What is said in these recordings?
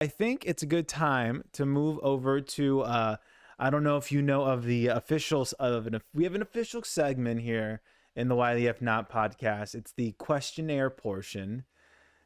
I think it's a good time to move over to I don't know if you know of the officials of we have an official segment here in the Why the F Not podcast. It's the questionnaire portion.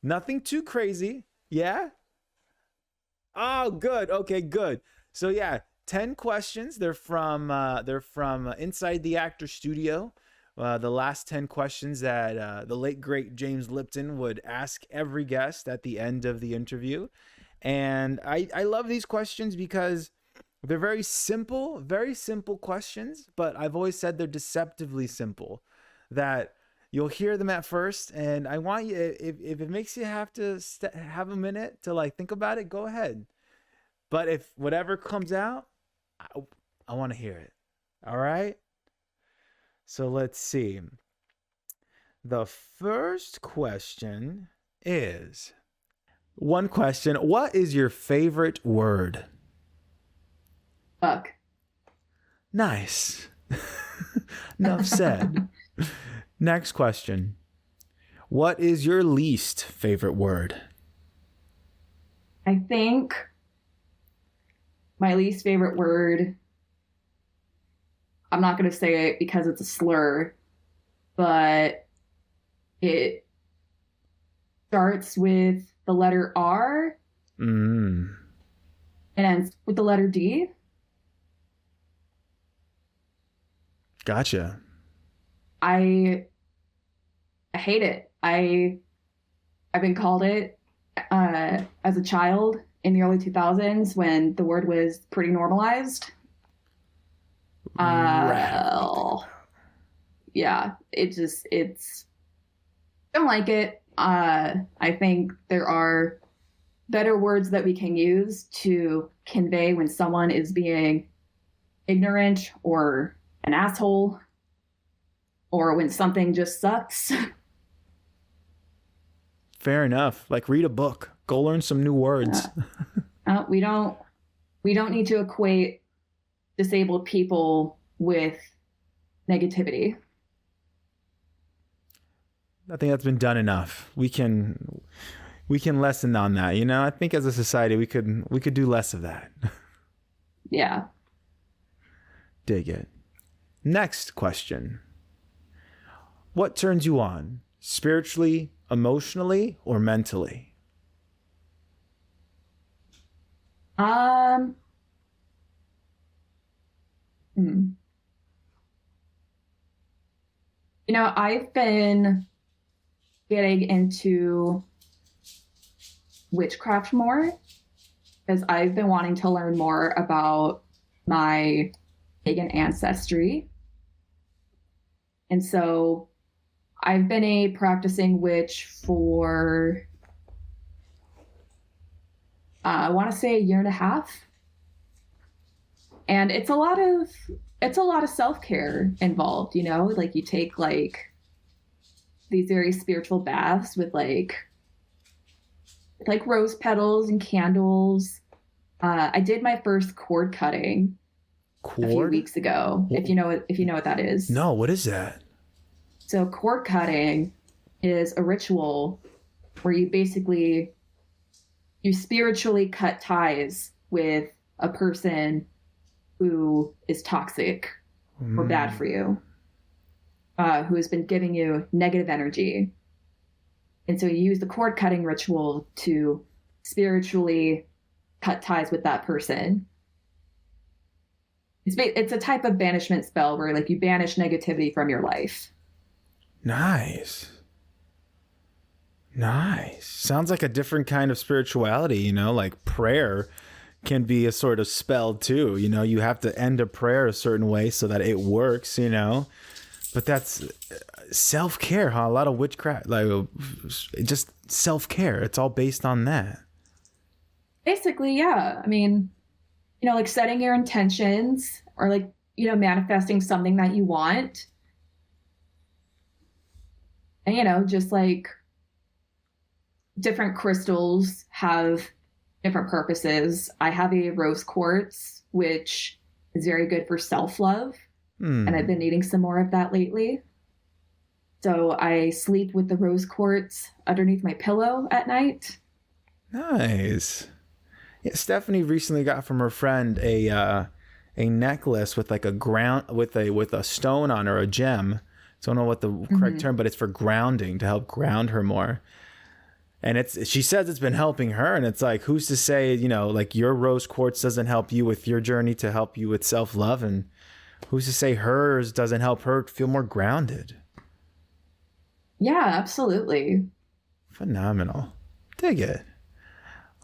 Nothing too crazy. Yeah? Oh, good. Okay, good. So yeah, 10 questions. They're from inside the actor studio. The last 10 questions that the late great James Lipton would ask every guest at the end of the interview. And I love these questions because they're very simple questions, but I've always said they're deceptively simple. That you'll hear them at first, and I want you, if it makes you have to have a minute to like think about it, go ahead. But if whatever comes out, I, I want to hear it. All right? So let's see. The first question is one question. What is your favorite word? Fuck. Nice. Enough said. Next question. What is your least favorite word? I think my least favorite word, I'm not going to say it because it's a slur, but it starts with the letter R Mm, and ends with the letter D. gotcha. I hate it. I've been called it as a child in the early 2000s when the word was pretty normalized. Rap. Yeah, it's don't like it. I think there are better words that we can use to convey when someone is being ignorant or an asshole or when something just sucks. Fair enough. Like read a book. Go learn some new Uh, words. we don't need to equate disabled people with negativity. I think that's been done enough. We can lessen on that. You know, I think as a society we could do less of that. Yeah. Dig it. Next question. What turns you on? Spiritually, emotionally, or mentally? Um. hmm. I've been getting into witchcraft more because I've been wanting to learn more about my pagan ancestry. And so I've been a practicing witch for, I want to say a year and a half. And it's a lot of self-care involved, like you take like these very spiritual baths with like rose petals and candles. I did my first cord cutting a few Cord? weeks ago. If you know what that is. No, what is that? So cord cutting is a ritual where you spiritually cut ties with a person who is toxic or bad for you, who has been giving you negative energy. And so you use the cord cutting ritual to spiritually cut ties with that person. It's a type of banishment spell where like you banish negativity from your life. Nice. Nice. Sounds like a different kind of spirituality, like prayer can be a sort of spell too. You have to end a prayer a certain way so that it works. But that's self-care, huh? A lot of witchcraft, like just self-care. It's all based on that. Basically, yeah. I mean, like setting your intentions or like, manifesting something that you want. And, just like different crystals have different purposes. I have a rose quartz, which is very good for self-love. And I've been needing some more of that lately. So I sleep with the rose quartz underneath my pillow at night. Nice. Yeah, Stephanie recently got from her friend a necklace with like a ground with a stone on or a gem. So I don't know what the correct Mm-hmm. term, but it's for grounding, to help ground her more. And she says it's been helping her, and it's like, who's to say, like your rose quartz doesn't help you with your journey to help you with self-love, and who's to say hers doesn't help her feel more grounded? Yeah, absolutely. Phenomenal. Dig it.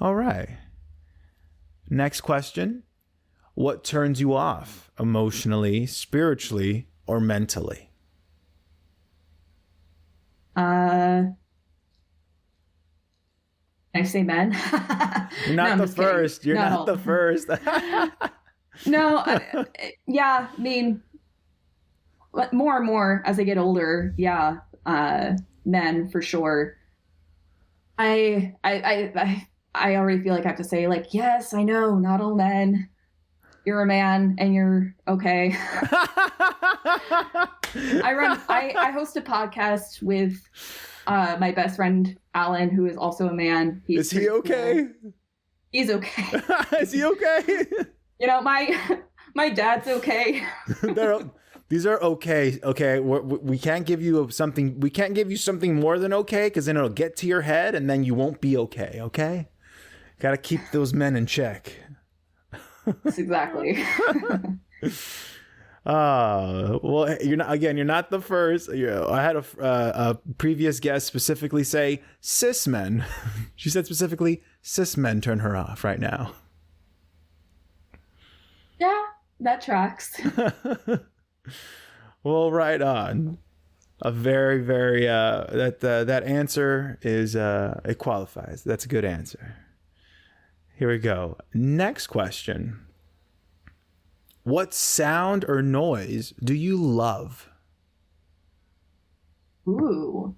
All right. Next question. What turns you off emotionally, spiritually, or mentally? Can I say men? You're No, not I'm the just kidding. first. You're not No, the first. no. Yeah, I mean, more and more as I get older, yeah, men for sure. I already feel like I have to say, like, yes, I know, not all men. You're a man and you're okay. I host a podcast with my best friend Alan, who is also a man. Is he okay? Cool. He's okay. Is he okay? My dad's okay. These are okay. Okay, we can't give you something. We can't give you something more than okay, because then it'll get to your head, and then you won't be okay. Okay, got to keep those men in check. That's exactly. Well, you're not the first. I had a previous guest specifically say cis men. She said specifically cis men turn her off right now. Yeah, that tracks. Well, right on. A very, very that answer is it qualifies. That's a good answer. Here we go. Next question. What sound or noise do you love? Ooh.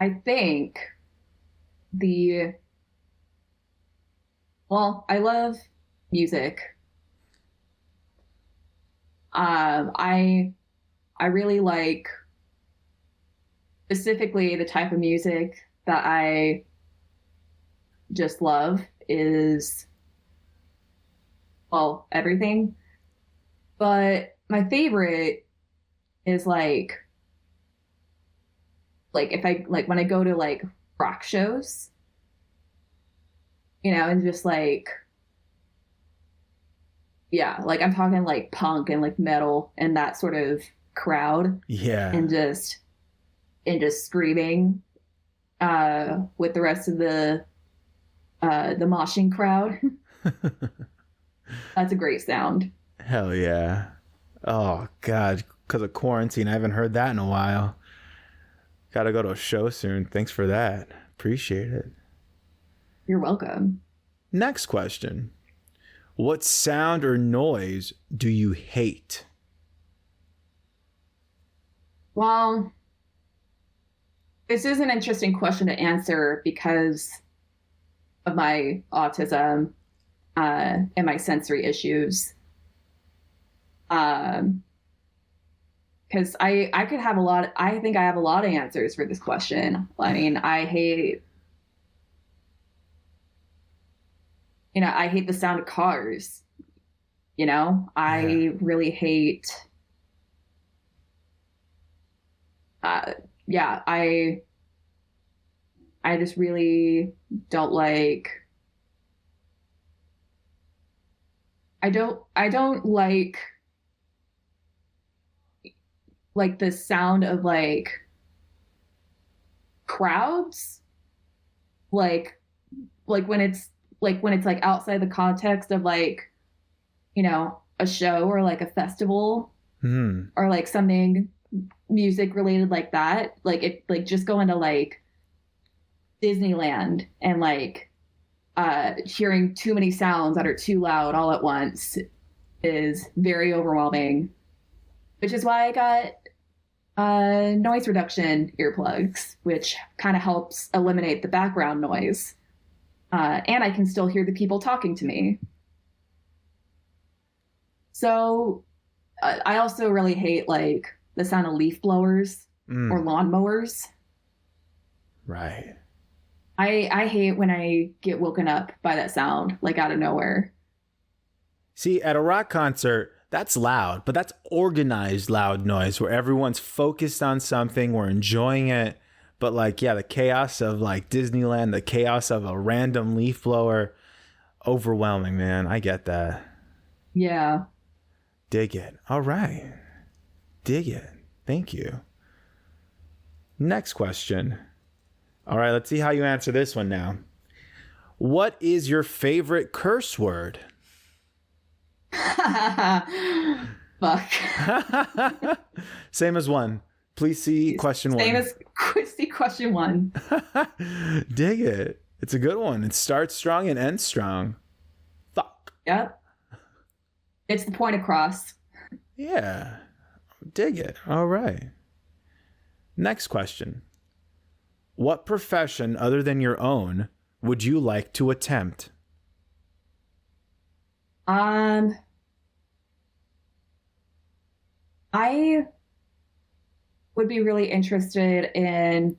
I think I love music. I really like specifically the type of music that I just love is, well, everything. But my favorite is like if I like when I go to like rock shows, and just like, yeah, like I'm talking like punk and like metal and that sort of crowd, Yeah. and just screaming with the rest of the moshing crowd. That's a great sound. Hell yeah. Oh God, because of quarantine, I haven't heard that in a while. Got to go to a show soon. Thanks for that. Appreciate it. You're welcome. Next question. What sound or noise do you hate? Well, this is an interesting question to answer because of my autism and my sensory issues. Because I could have I think I have a lot of answers for this question. I mean, I hate the sound of cars. I really hate, yeah, I just really don't like, I don't like the sound of like crowds, like when it's like outside the context of like, a show or like a festival or like something music related like that. Like it, like just going to like Disneyland and like hearing too many sounds that are too loud all at once is very overwhelming, which is why I got noise reduction earplugs, which kind of helps eliminate the background noise. And I can still hear the people talking to me. So I also really hate like the sound of leaf blowers or lawn mowers. Right. I hate when I get woken up by that sound, like out of nowhere. See, at a rock concert, that's loud, but that's organized loud noise where everyone's focused on something, we're enjoying it. But like, yeah, the chaos of like Disneyland, the chaos of a random leaf blower, overwhelming, man. I get that. Yeah. Dig it. All right. Dig it. Thank you. Next question. All right, let's see how you answer this one now. What is your favorite curse word? Fuck. Same as one. Please see question one. Same as see question one. Dig it. It's a good one. It starts strong and ends strong. Fuck. Yep. It's the point across. Yeah. Dig it. All right. Next question. What profession other than your own would you like to attempt? I would be really interested in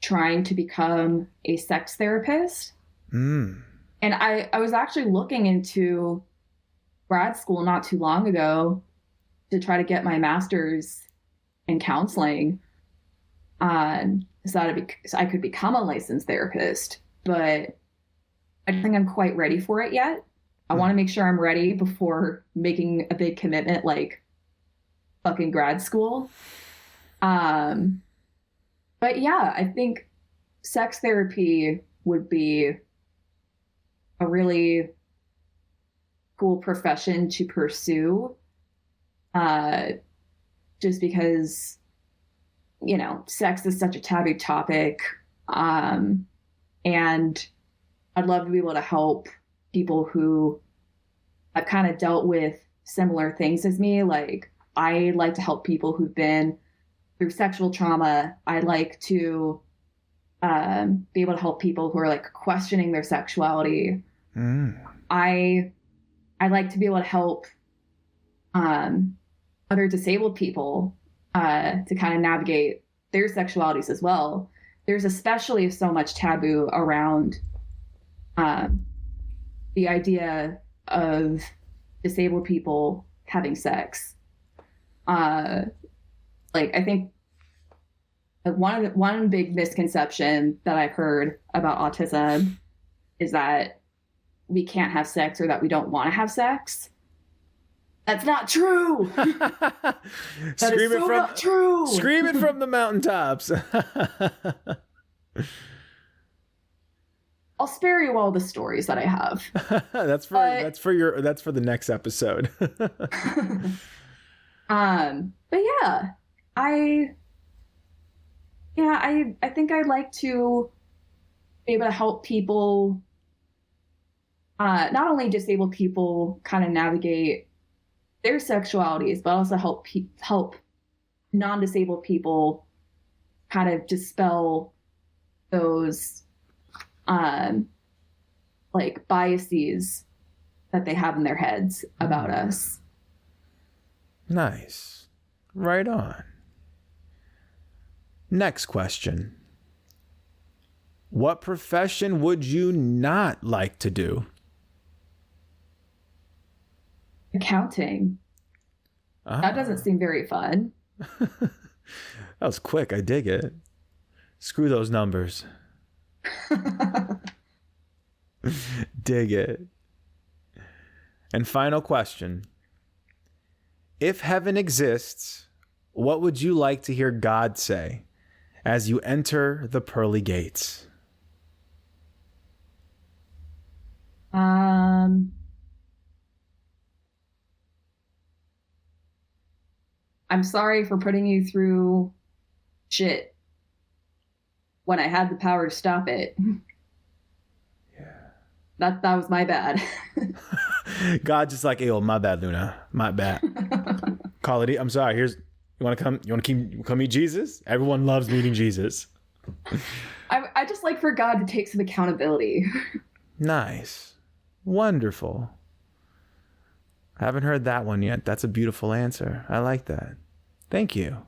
trying to become a sex therapist. Mm. And I was actually looking into grad school not too long ago to try to get my master's in counseling so I could become a licensed therapist. But I don't think I'm quite ready for it yet. I want to make sure I'm ready before making a big commitment like fucking grad school. But yeah, I think sex therapy would be a really cool profession to pursue. Just because, you know, sex is such a taboo topic. And I'd love to be able to help people who have kind of dealt with similar things as me. Like, I like to help people who've been through sexual trauma. I like to be able to help people who are like questioning their sexuality. Mm. I like to be able to help other disabled people to kind of navigate their sexualities as well. There's especially so much taboo around the idea of disabled people having sex. Like, I think one big misconception that I've heard about autism is that we can't have sex or that we don't want to have sex. That's not true. That is so not true. Scream it from the mountaintops. I'll spare you all the stories that I have. That's for the next episode. But yeah, I think I'd like to be able to help people, not only disabled people kind of navigate their sexualities, but also help non-disabled people kind of dispel those like biases that they have in their heads about us. Nice. Right on. Next question. What profession would you not like to do? Accounting. That doesn't seem very fun. That was quick. I dig it. Screw those numbers. Dig it. And final question. If heaven exists, what would you like to hear God say as you enter the pearly gates? I'm sorry for putting you through shit when I had the power to stop it. Yeah. That was my bad. God just like, yo, my bad, Luna. My bad. Call it. I'm sorry. You want to come meet Jesus? Everyone loves meeting Jesus. I just like for God to take some accountability. Nice. Wonderful. I haven't heard that one yet. That's a beautiful answer. I like that. Thank you.